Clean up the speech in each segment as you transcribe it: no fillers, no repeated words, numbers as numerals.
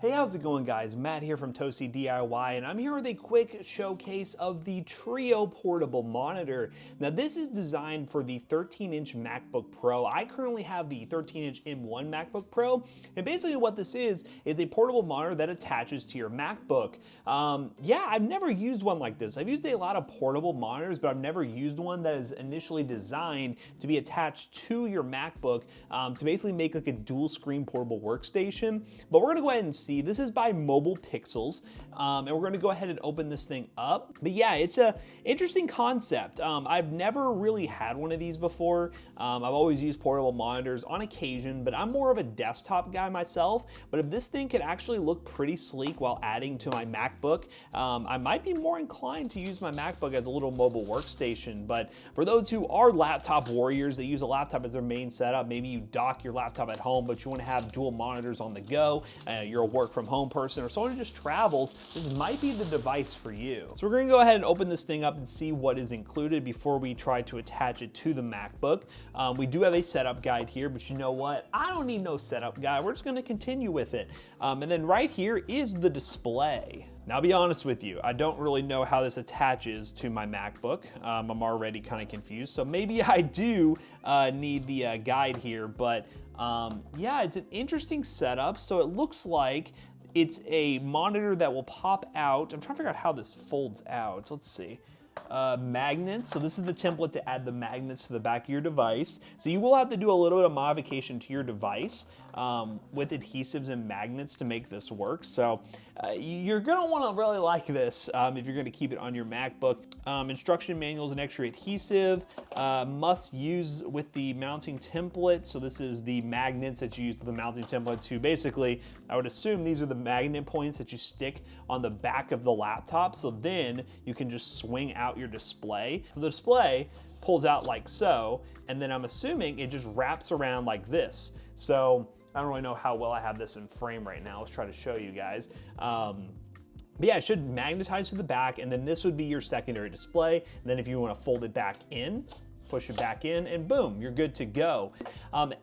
Hey, how's it going, guys? Matt here from Toasty DIY, and I'm here with a quick showcase of the Trio portable monitor. Now, this is designed for the 13-inch MacBook Pro. I currently have the 13-inch M1 MacBook Pro, and basically what this is a portable monitor that attaches to your MacBook. Yeah, I've never used one like this. I've used a lot of portable monitors, but I've never used one that is initially designed to be attached to your MacBook to basically make like a dual screen portable workstation. But we're gonna go ahead and see. This is by Mobile Pixels, and we're gonna go ahead and open this thing up. But yeah, it's a interesting concept. I've never really had one of these before. I've always used portable monitors on occasion, but I'm more of a desktop guy myself. But if this thing could actually look pretty sleek while adding to my MacBook, I might be more inclined to use my MacBook as a little mobile workstation. But for those who are laptop warriors that use a laptop as their main setup, maybe you dock your laptop at home, but you wanna have dual monitors on the go, you're a work from home person or someone who just travels, this might be the device for you. So we're gonna go ahead and open this thing up and see what is included before we try to attach it to the MacBook. We do have a setup guide here, but you know what? I don't need no setup guide. We're just gonna continue with it. And then right here is the display. Now, I'll be honest with you, I don't really know how this attaches to my MacBook. I'm already kind of confused, so maybe I do need the guide here, but yeah, it's an interesting setup. So it looks like it's a monitor that will pop out. I'm trying to figure out how this folds out. Let's see. Magnets. So this is the template to add the magnets to the back of your device. So you will have to do a little bit of modification to your device with adhesives and magnets to make this work. So you're gonna wanna really like this if you're gonna keep it on your MacBook. Instruction manuals and extra adhesive. Must use with the mounting template. So this is the magnets that you use with the mounting template to basically, I would assume these are the magnet points that you stick on the back of the laptop. So then you can just swing out your display. So the display pulls out like so, and then I'm assuming it just wraps around like this. So I don't really know how well I have this in frame right now. Let's try to show you guys. But yeah, it should magnetize to the back, and then this would be your secondary display. And then if you want to fold it back in, push it back in, and boom, you're good to go.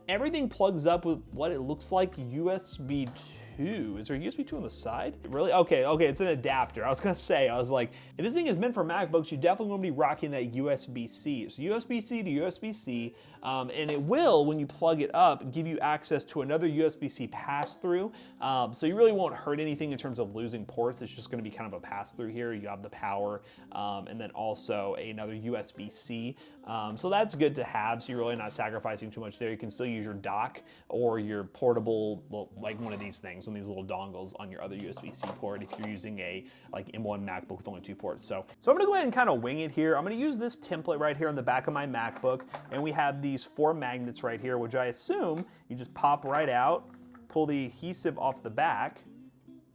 Everything plugs up with what it looks like USB 2. Is there a USB 2 on the side? Really? Okay, it's an adapter. I was gonna say, I was like, if this thing is meant for MacBooks, you definitely want to be rocking that USB-C. So USB-C to USB-C, and it will, when you plug it up, give you access to another USB-C pass-through. So you really won't hurt anything in terms of losing ports. It's just gonna be kind of a pass-through here. You have the power, and then also another USB-C. So that's good to have, so you're really not sacrificing too much there. You can still use your dock or your portable, like one of these things, one of these little dongles on your other USB-C port if you're using a like M1 MacBook with only 2 ports. So I'm gonna go ahead and kind of wing it here. I'm gonna use this template right here on the back of my MacBook, and we have these 4 magnets right here, which I assume you just pop right out, pull the adhesive off the back,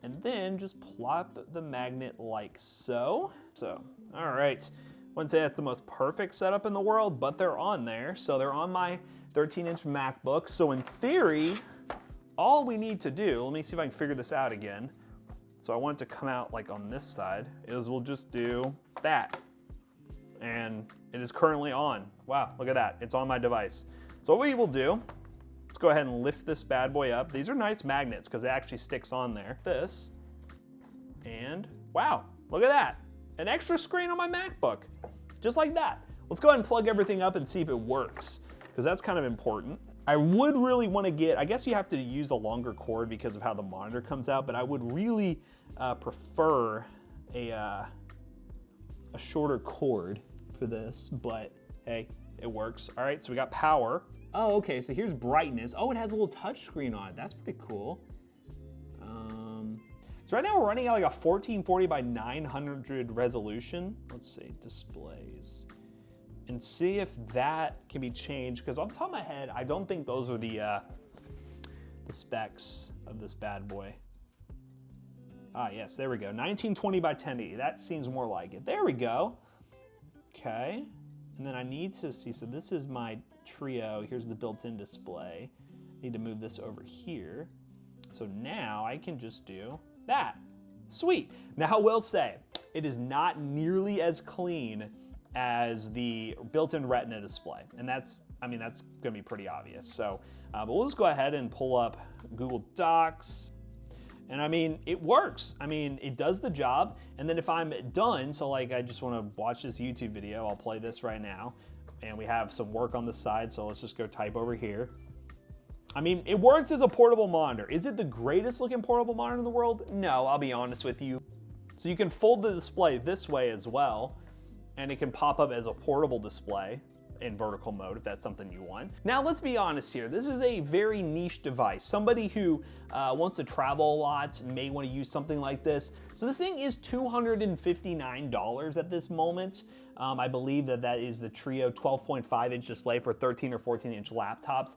and then just plop the magnet like so. All right. I wouldn't say that's the most perfect setup in the world, but they're on there. So they're on my 13-inch MacBook. So in theory, all we need to do, let me see if I can figure this out again. So I want it to come out like on this side, is we'll just do that. And it is currently on. Wow, look at that, it's on my device. So what we will do, let's go ahead and lift this bad boy up. These are nice magnets because it actually sticks on there. This, and wow, look at that. An extra screen on my MacBook, just like that. Let's go ahead and plug everything up and see if it works, because that's kind of important. I would really want to get, I guess you have to use a longer cord because of how the monitor comes out, but I would really prefer a shorter cord for this, but hey, it works. All right, so we got power. Oh, okay, so here's brightness. Oh, it has a little touch screen on it. That's pretty cool. So right now we're running at like a 1440 by 900 resolution. Let's see, displays. And see if that can be changed, because off the top of my head, I don't think those are the specs of this bad boy. Ah, yes, there we go. 1920 by 1080, that seems more like it. There we go. Okay, and then I need to see, so this is my Trio. Here's the built-in display. I need to move this over here. So now I can just do that. Sweet. Now I will say, it is not nearly as clean as the built-in Retina display. And that's gonna be pretty obvious. So, but we'll just go ahead and pull up Google Docs. And I mean, it works. I mean, it does the job. And then if I'm done, so like I just wanna watch this YouTube video, I'll play this right now. And we have some work on the side, so let's just go type over here. I mean, it works as a portable monitor. Is it the greatest looking portable monitor in the world? No, I'll be honest with you. So you can fold the display this way as well, and it can pop up as a portable display in vertical mode if that's something you want. Now let's be honest here, this is a very niche device. Somebody who wants to travel a lot may want to use something like this. So this thing is $259 at this moment. I believe that is the Trio 12.5 inch display for 13 or 14 inch laptops.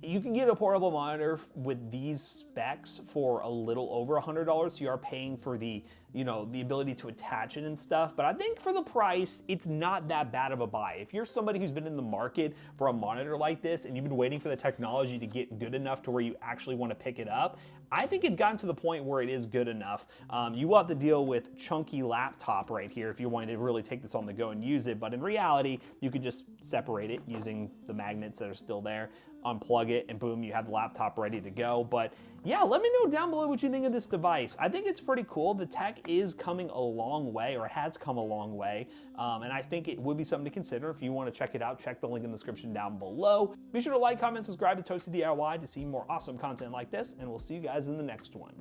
You can get a portable monitor with these specs for a little over $100, so you are paying for the ability to attach it and stuff, but I think for the price, it's not that bad of a buy. If you're somebody who's been in the market for a monitor like this and you've been waiting for the technology to get good enough to where you actually want to pick it up, I think it's gotten to the point where it is good enough. You will have to deal with chunky laptop right here if you're wanting to really take this on the go and use it, but in reality, you could just separate it using the magnets that are still there, unplug it, and boom, you have the laptop ready to go. But yeah, let me know down below what you think of this device. I think it's pretty cool. The tech is coming a long way, or has come a long way, and I think it would be something to consider. If you want to check it out, check the link in the description down below. Be sure to like, comment, subscribe to Toasty DIY to see more awesome content like this, and we'll see you guys in the next one.